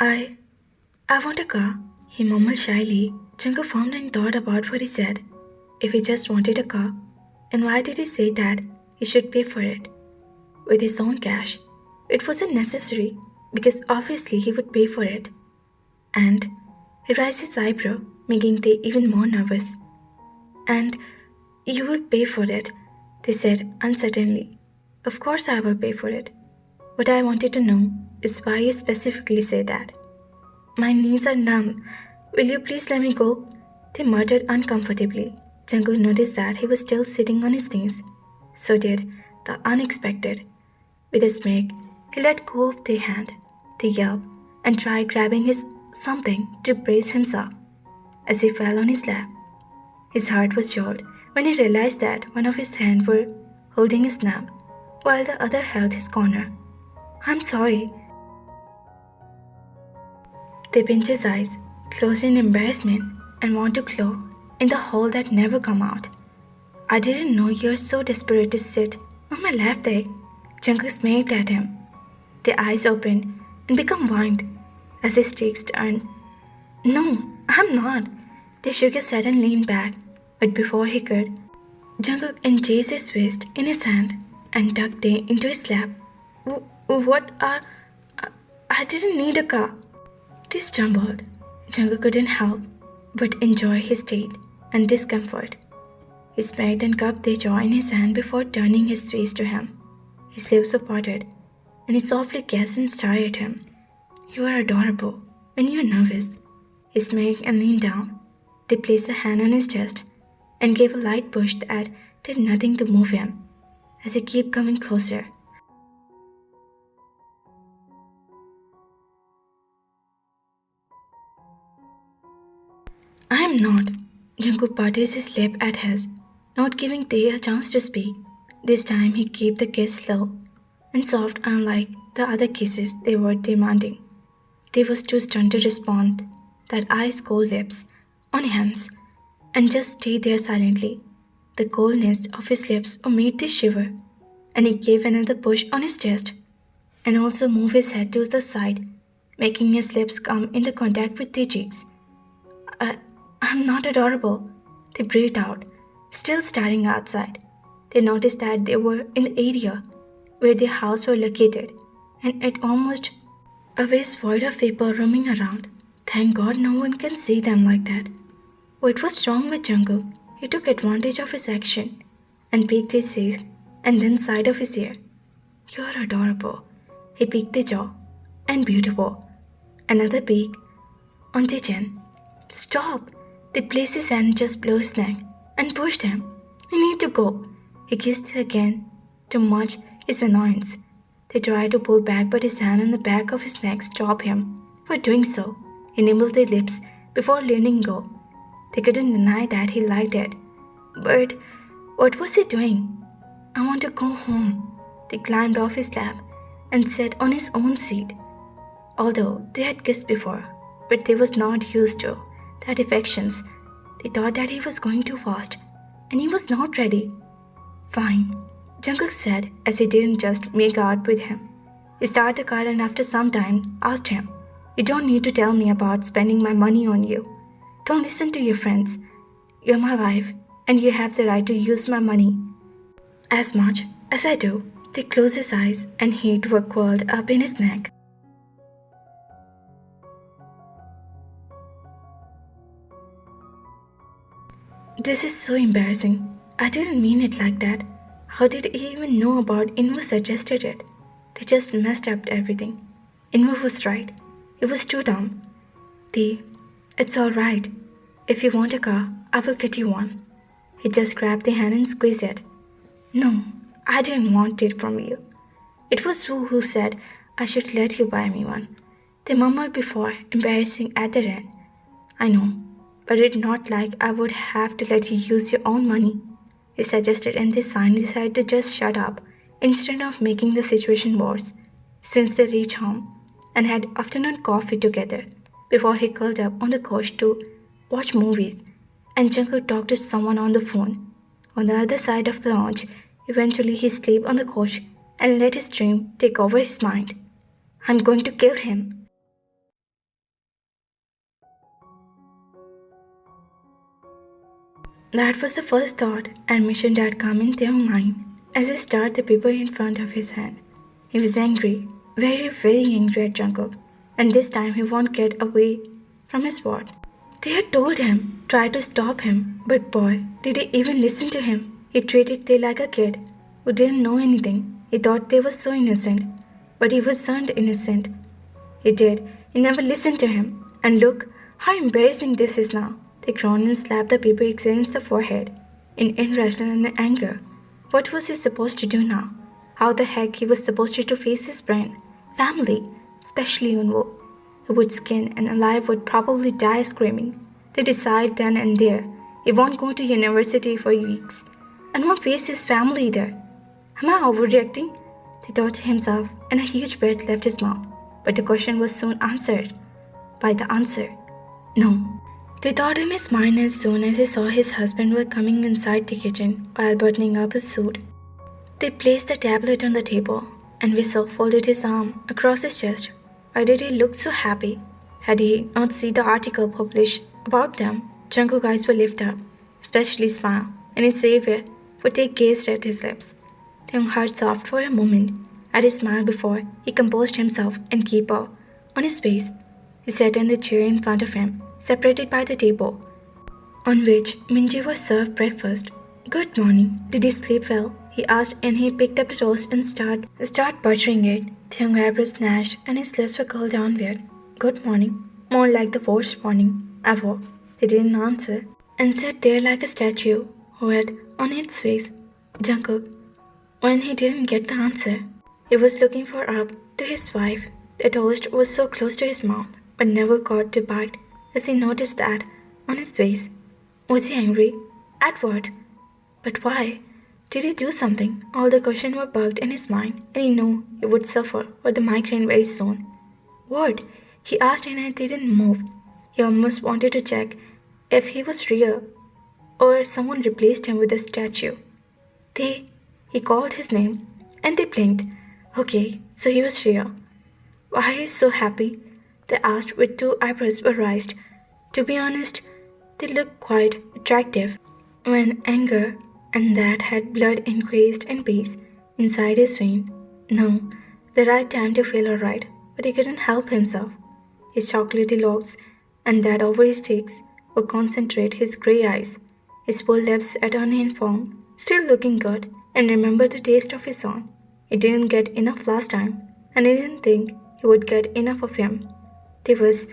I I want a car, he mumbled shyly. Jungkook frowned and thought about what he said. If he just wanted a car, and why did he say that he should pay for it with his own cash? It wasn't necessary because obviously he would pay for it. And he raised his eyebrow, making Tae even more nervous. And you will pay for it, they said uncertainly. Of course I will pay for it. What I wanted to know is why you specifically say that. My knees are numb. Will you please let me go? They muttered uncomfortably. Jungkook noticed that he was still sitting on his knees. So did the unexpected. With a smirk, he let go of their hand. They yelped and tried grabbing his something to brace himself as he fell on his lap. His heart was jolt when he realized that one of his hands were holding his nub, while the other held his corner. I'm sorry. They pinched his eyes, closed in embarrassment, and want to claw in the hole that never come out. I didn't know you're so desperate to sit on my lap, Tae. Jungkook smirked at him. Their eyes opened and became wide as his cheeks turned. No, I'm not. They shook his head and leaned back, but before he could, Jungkook encased his waist in his hand and tucked Tae into his lap. What are... I didn't need a car. They stumbled. Jungkook couldn't help but enjoy his state and discomfort. He smacked and cupped their jaw in his hand before turning his face to him. His lips were parted, and he softly kissed and stared at him. You are adorable when you are nervous. He smirked and leaned down. They placed a hand on his chest and gave a light push that did nothing to move him as he kept coming closer. I am not. Jungkook parted his lip at his, not giving Tae a chance to speak. This time he kept the kiss slow and soft, unlike the other kisses they were demanding. They was too stunned to respond. That ice cold lips on hands and just stayed there silently. The coldness of his lips made Tae shiver, and he gave another push on his chest and also moved his head to the side, making his lips come into contact with Tae's cheeks. I'm not adorable, they breathed out, still staring outside. They noticed that they were in the area where their house was located, and it almost a vast void of vapor roaming around. Thank God no one can see them like that. What was wrong with Jungkook? He took advantage of his action and peeked his face and then side of his ear. You are adorable. He peeked the jaw. And beautiful. Another peek on the chin. Stop! They placed his hand just below his neck and pushed him. We need to go. He kissed her again to much his annoyance. They tried to pull back, but his hand on the back of his neck stopped him. For doing so, he nibbled their lips before letting go. They couldn't deny that he liked it. But what was he doing? I want to go home. They climbed off his lap and sat on his own seat. Although they had kissed before, but they was not used to that affections. They thought that he was going too fast, and he was not ready. Fine, Jungkook said as he didn't just make out with him. He started the car and after some time asked him, You don't need to tell me about spending my money on you. Don't listen to your friends. You're my wife, and you have the right to use my money as much as I do. They closed his eyes and heat were curled up in his neck. This is so embarrassing. I didn't mean it like that. How did he even know about Invo suggested it? They just messed up everything. Invo was right. He was too dumb. It's alright. If you want a car, I will get you one. He just grabbed the hand and squeezed it. No, I didn't want it from you. It was Wu who said I should let you buy me one. They murmured before, embarrassing at the end. I know, but it's not like I would have to let you use your own money. He suggested, and the sign decided to just shut up instead of making the situation worse. Since they reached home and had afternoon coffee together before he curled up on the couch to watch movies, and Jungkook talked to someone on the phone. On the other side of the lounge, eventually he slept on the couch and let his dream take over his mind. I'm going to kill him. That was the first thought and mission that came in Taehyung's mind as he started the paper in front of his hand. He was angry, very, very angry at Jungkook, and this time he won't get away from his word. They had told him, try to stop him, but boy, did he even listen to him. He treated Tae like a kid who didn't know anything. He thought they were so innocent, but he wasn't innocent. He never listened to him. And look how embarrassing this is now. They groaned and slapped the paper against the forehead in irrational anger. What was he supposed to do now? How the heck he was supposed to face his friend, family, especially Unwo, who would skin and alive would probably die screaming. They decide then and there he won't go to university for weeks and won't face his family there. Am I overreacting? He thought to himself, and a huge breath left his mouth. But the question was soon answered by the answer. No. They thought in his mind as soon as he saw his husband were coming inside the kitchen while buttoning up his suit. They placed the tablet on the table, and Whistle folded his arm across his chest. Why did he look so happy? Had he not seen the article published about them? Jungkook's eyes were lifted up, especially smile, and his savior would take gazed at his lips. Taehyung heart soft for a moment at his smile before he composed himself and kept on his face. He sat in the chair in front of him, separated by the table, on which Minji was served breakfast. Good morning. Did you sleep well? He asked, and he picked up the toast and started buttering it. Taehyung's eyebrows snatched and his lips were curled downward. Good morning. More like the worst morning ever. He didn't answer and sat there like a statue, red on its face. Jungkook, when he didn't get the answer, he was looking for up to his wife. The toast was so close to his mouth, but never got to bite as he noticed that on his face. Was he angry? At what? But why? Did he do something? All the questions were bugged in his mind, and he knew he would suffer with the migraine very soon. What? He asked, and it didn't move. He almost wanted to check if he was real, or someone replaced him with a statue. He called his name, and they blinked. Okay, so he was real. Why are you so happy? They asked with two eyebrows raised. To be honest, they looked quite attractive. When anger and that had blood increased in pace inside his vein. No, the right time to feel alright, but he couldn't help himself. His chocolatey locks and that over his cheeks would concentrate his grey eyes. His full lips at onion form, still looking good, and remembered the taste of his song. He didn't get enough last time, and he didn't think he would get enough of him. There was